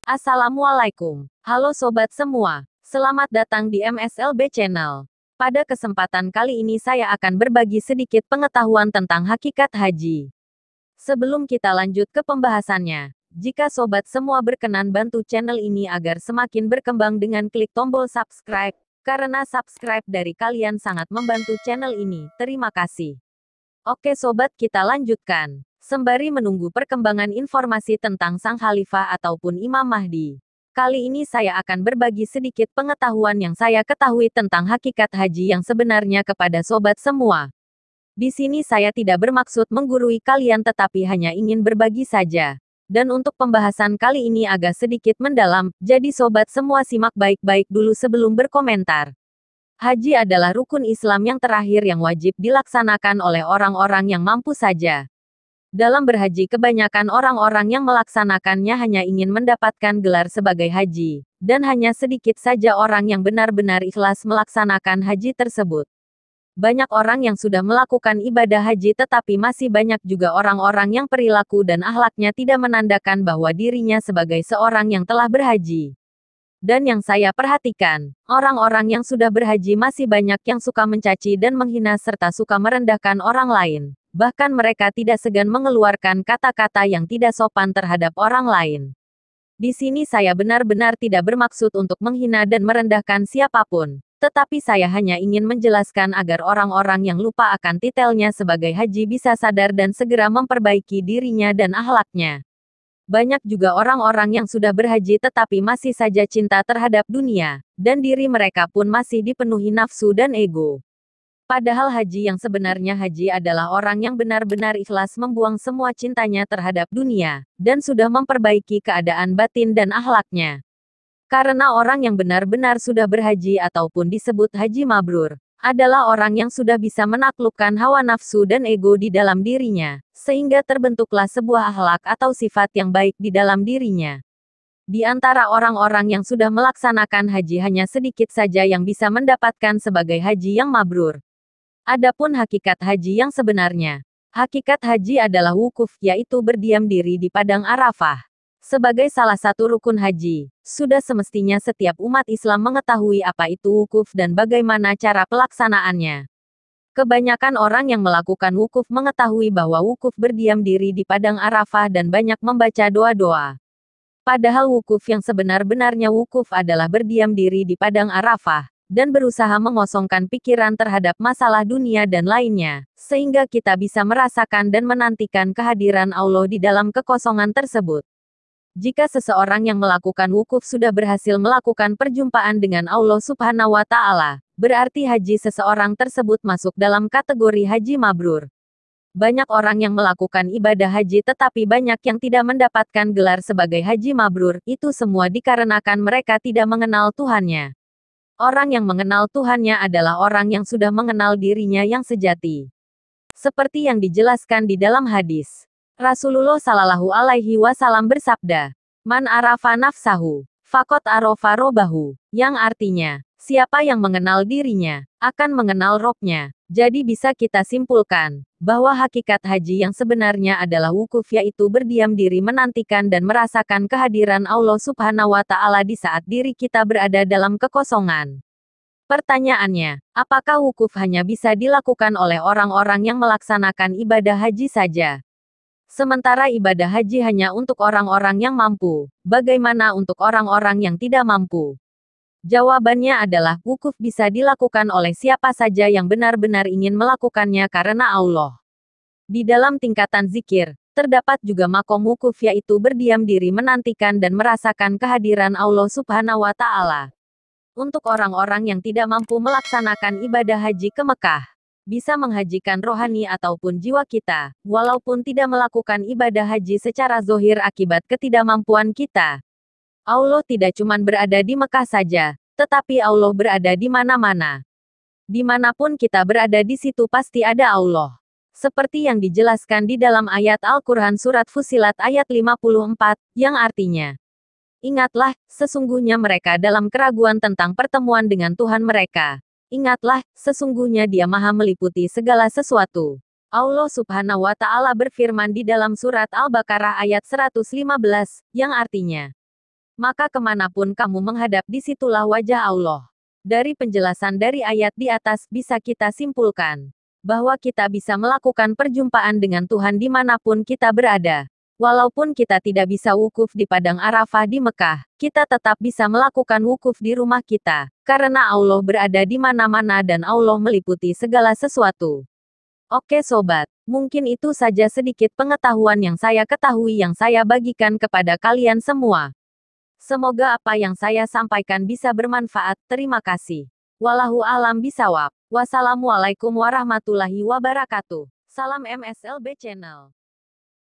Assalamualaikum. Halo sobat semua. Selamat datang di MSLB Channel. Pada kesempatan kali ini saya akan berbagi sedikit pengetahuan tentang hakikat haji. Sebelum kita lanjut ke pembahasannya, jika sobat semua berkenan bantu channel ini agar semakin berkembang dengan klik tombol subscribe, karena subscribe dari kalian sangat membantu channel ini. Terima kasih. Oke sobat, kita lanjutkan. Sembari menunggu perkembangan informasi tentang Sang Khalifah ataupun Imam Mahdi. Kali ini saya akan berbagi sedikit pengetahuan yang saya ketahui tentang hakikat haji yang sebenarnya kepada sobat semua. Di sini saya tidak bermaksud menggurui kalian tetapi hanya ingin berbagi saja. Dan untuk pembahasan kali ini agak sedikit mendalam, jadi sobat semua simak baik-baik dulu sebelum berkomentar. Haji adalah rukun Islam yang terakhir yang wajib dilaksanakan oleh orang-orang yang mampu saja. Dalam berhaji kebanyakan orang-orang yang melaksanakannya hanya ingin mendapatkan gelar sebagai haji, dan hanya sedikit saja orang yang benar-benar ikhlas melaksanakan haji tersebut. Banyak orang yang sudah melakukan ibadah haji tetapi masih banyak juga orang-orang yang perilaku dan akhlaknya tidak menandakan bahwa dirinya sebagai seorang yang telah berhaji. Dan yang saya perhatikan, orang-orang yang sudah berhaji masih banyak yang suka mencaci dan menghina serta suka merendahkan orang lain. Bahkan mereka tidak segan mengeluarkan kata-kata yang tidak sopan terhadap orang lain. Di sini saya benar-benar tidak bermaksud untuk menghina dan merendahkan siapapun. Tetapi saya hanya ingin menjelaskan agar orang-orang yang lupa akan titelnya sebagai haji bisa sadar dan segera memperbaiki dirinya dan akhlaknya. Banyak juga orang-orang yang sudah berhaji tetapi masih saja cinta terhadap dunia, dan diri mereka pun masih dipenuhi nafsu dan ego. Padahal haji yang sebenarnya haji adalah orang yang benar-benar ikhlas membuang semua cintanya terhadap dunia, dan sudah memperbaiki keadaan batin dan akhlaknya. Karena orang yang benar-benar sudah berhaji ataupun disebut haji mabrur, adalah orang yang sudah bisa menaklukkan hawa nafsu dan ego di dalam dirinya, sehingga terbentuklah sebuah akhlak atau sifat yang baik di dalam dirinya. Di antara orang-orang yang sudah melaksanakan haji hanya sedikit saja yang bisa mendapatkan sebagai haji yang mabrur. Adapun hakikat haji yang sebenarnya. Hakikat haji adalah wukuf, yaitu berdiam diri di padang Arafah. Sebagai salah satu rukun haji, sudah semestinya setiap umat Islam mengetahui apa itu wukuf dan bagaimana cara pelaksanaannya. Kebanyakan orang yang melakukan wukuf mengetahui bahwa wukuf berdiam diri di padang Arafah dan banyak membaca doa-doa. Padahal wukuf yang sebenar-benarnya wukuf adalah berdiam diri di padang Arafah dan berusaha mengosongkan pikiran terhadap masalah dunia dan lainnya, sehingga kita bisa merasakan dan menantikan kehadiran Allah di dalam kekosongan tersebut. Jika seseorang yang melakukan wukuf sudah berhasil melakukan perjumpaan dengan Allah Subhanahu wa Ta'ala, berarti haji seseorang tersebut masuk dalam kategori haji mabrur. Banyak orang yang melakukan ibadah haji tetapi banyak yang tidak mendapatkan gelar sebagai haji mabrur, itu semua dikarenakan mereka tidak mengenal Tuhannya. Orang yang mengenal Tuhannya adalah orang yang sudah mengenal dirinya yang sejati. Seperti yang dijelaskan di dalam hadis. Rasulullah Shallallahu Alaihi Wasallam bersabda, "Man arafa nafsahu, fakot arofa robahu," yang artinya, siapa yang mengenal dirinya, akan mengenal Robnya. Jadi bisa kita simpulkan, bahwa hakikat haji yang sebenarnya adalah wukuf, yaitu berdiam diri menantikan dan merasakan kehadiran Allah Subhanahu wa Ta'ala di saat diri kita berada dalam kekosongan. Pertanyaannya, apakah wukuf hanya bisa dilakukan oleh orang-orang yang melaksanakan ibadah haji saja? Sementara ibadah haji hanya untuk orang-orang yang mampu, bagaimana untuk orang-orang yang tidak mampu? Jawabannya adalah, wukuf bisa dilakukan oleh siapa saja yang benar-benar ingin melakukannya karena Allah. Di dalam tingkatan zikir, terdapat juga makom wukuf, yaitu berdiam diri menantikan dan merasakan kehadiran Allah Subhanahu wa Ta'ala. Untuk orang-orang yang tidak mampu melaksanakan ibadah haji ke Mekah, bisa menghajikan rohani ataupun jiwa kita, walaupun tidak melakukan ibadah haji secara zohir akibat ketidakmampuan kita. Allah tidak cuma berada di Mekah saja, tetapi Allah berada di mana-mana. Dimanapun kita berada di situ pasti ada Allah. Seperti yang dijelaskan di dalam ayat Al-Quran Surat Fussilat ayat 54, yang artinya, "Ingatlah, sesungguhnya mereka dalam keraguan tentang pertemuan dengan Tuhan mereka. Ingatlah, sesungguhnya Dia Maha meliputi segala sesuatu." Allah Subhanahu wa Ta'ala berfirman di dalam surat Al-Baqarah ayat 115, yang artinya, maka kemanapun kamu menghadap disitulah wajah Allah. Dari penjelasan dari ayat di atas bisa kita simpulkan bahwa kita bisa melakukan perjumpaan dengan Tuhan dimanapun kita berada. Walaupun kita tidak bisa wukuf di Padang Arafah di Mekah, kita tetap bisa melakukan wukuf di rumah kita, karena Allah berada di mana-mana dan Allah meliputi segala sesuatu. Oke sobat, mungkin itu saja sedikit pengetahuan yang saya ketahui yang saya bagikan kepada kalian semua. Semoga apa yang saya sampaikan bisa bermanfaat. Terima kasih. Wallahu alam bisawab. Wassalamualaikum warahmatullahi wabarakatuh. Salam MSLB Channel.